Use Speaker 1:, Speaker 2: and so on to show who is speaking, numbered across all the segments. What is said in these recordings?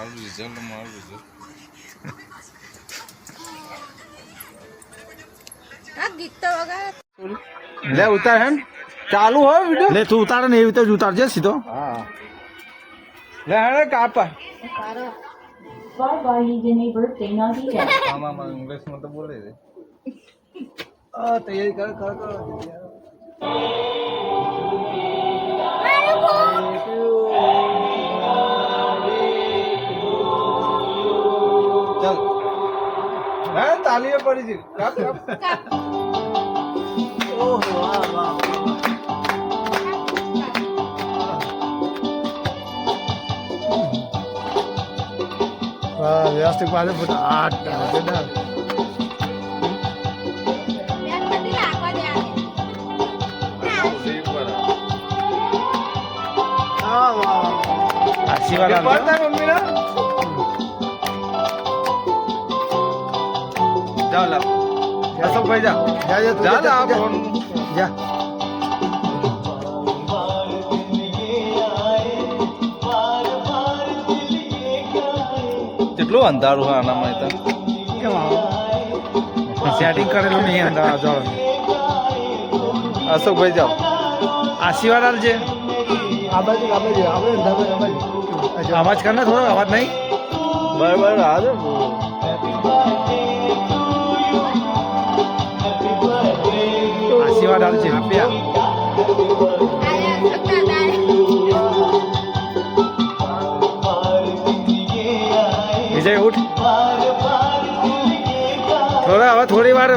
Speaker 1: Result મારું result
Speaker 2: આ ગીત તો વગર
Speaker 3: લે ઉતાર હે ચાલુ હોય વિડિયો
Speaker 4: લે તું ઉતારે ને એવી રીતે જ ઉતારજે સીધો.
Speaker 3: હા લે હે કાપા
Speaker 5: Bye bye, any birthday, naughty dad.
Speaker 3: આમાં ઇંગ્લિશમાં તો બોલે છે આ તૈયારી કર કર કર ચાલ હે તાલીઓ પડી છે કાપ કાપ ઓહો વાહ વાહ
Speaker 4: વ્યવસ્થિત પાસે ફૂટ 8
Speaker 3: આશીર્વાદ મમ્મી ના જાઓ લા અશોકભાઈ જા જા લા ફોન
Speaker 4: જા
Speaker 3: કેટલું અંધારું હોય આનામાં તો
Speaker 4: સેટિંગ કરેલું નહીં અંદર જાઓ
Speaker 3: અશોકભાઈ જાઓ
Speaker 4: આશીર્વાદ આલજે
Speaker 3: આ બાજુ
Speaker 4: અવાજ કર ને થોડો અવાજ નહીં
Speaker 3: બરાબર આ જો
Speaker 4: આશીર્વાદ આલજે આપ્યા વિજય ઉઠ થોડા હવે થોડી વાર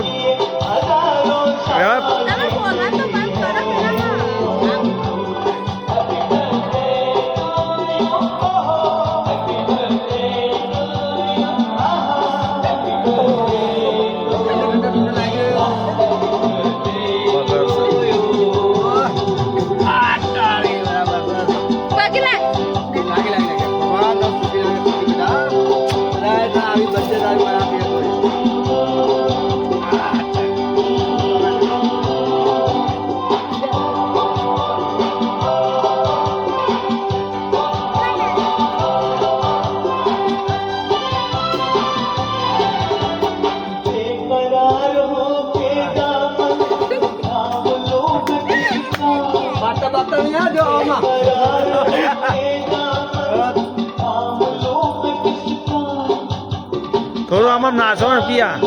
Speaker 4: થોડું આમાં નાચો ને પિયા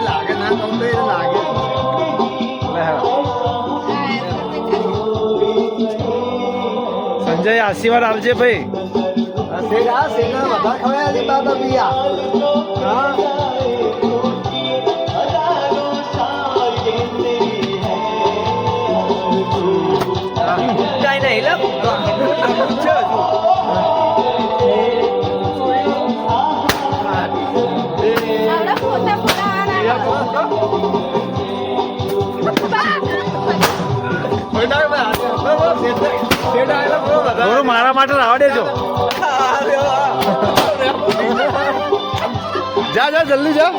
Speaker 3: લાગે ના કમ તો લાગે
Speaker 4: સંજય આશીર્વાદ આલજે ભાઈ
Speaker 3: સેના બધા ખવાયા છે બાબા પિયા હા નહીં લે
Speaker 4: થોડું મારા માટે રાવા દેજો જા જા જલ્દી જા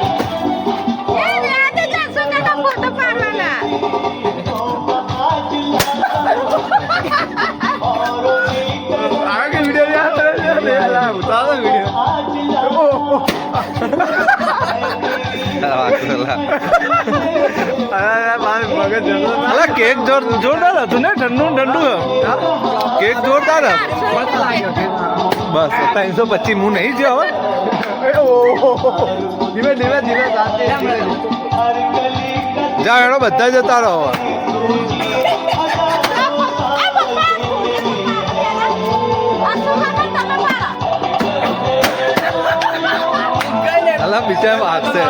Speaker 3: आगे वीडियो याद है उतारो
Speaker 4: અલા કેક જોરદાર હતું ને ઠંડુ ઠંડુ કેક જોરદાર બસ 325 હું નહીં જ્યો
Speaker 3: ધીમે ધીમે ધીમે
Speaker 4: જા એનો બધા જતા રહો અલા બીજા વાગશે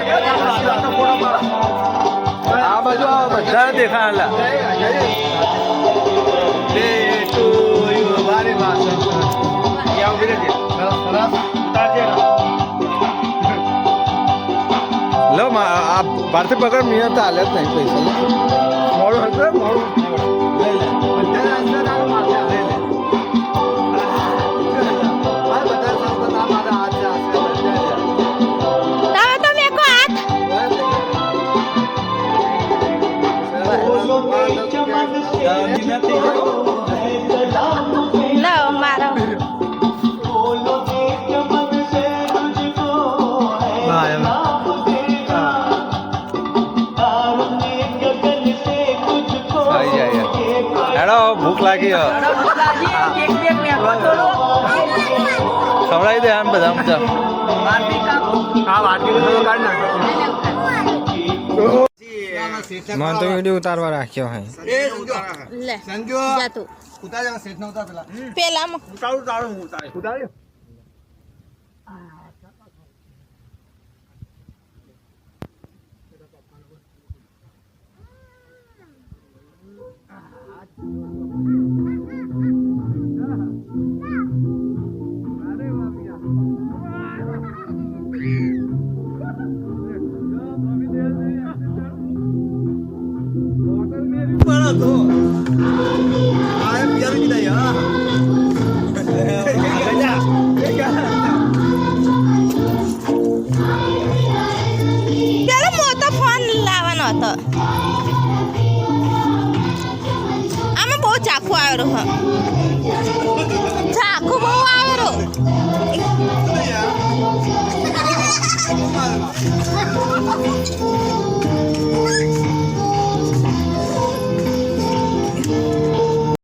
Speaker 4: આ બાજુ બધા દેખાયેલા લો આ ભારતી પકડ મિયા તો હાલે જ નહીં પૈસા મોડું હશે મોડું
Speaker 5: Don't
Speaker 4: ભૂખ લાગી હવે ખવડાવી દે આમ બધા મજા
Speaker 3: આ વાટકી થોડો કાઢ નાખ
Speaker 1: મને તો વિડીયો ઉતારવા રાખ્યો હે
Speaker 3: એ સંજો
Speaker 2: લે
Speaker 3: સંજો
Speaker 2: જા તું
Speaker 3: ઉતાર જા સેટ ન ઉતાર પેલા
Speaker 2: પેલામાં
Speaker 3: ઉતાર્યો
Speaker 2: પેલો મોટો ફોન લાવવાનો હતો આમાં બહુ ચાખું આવેલો હ ચાખું બહુ આવેલો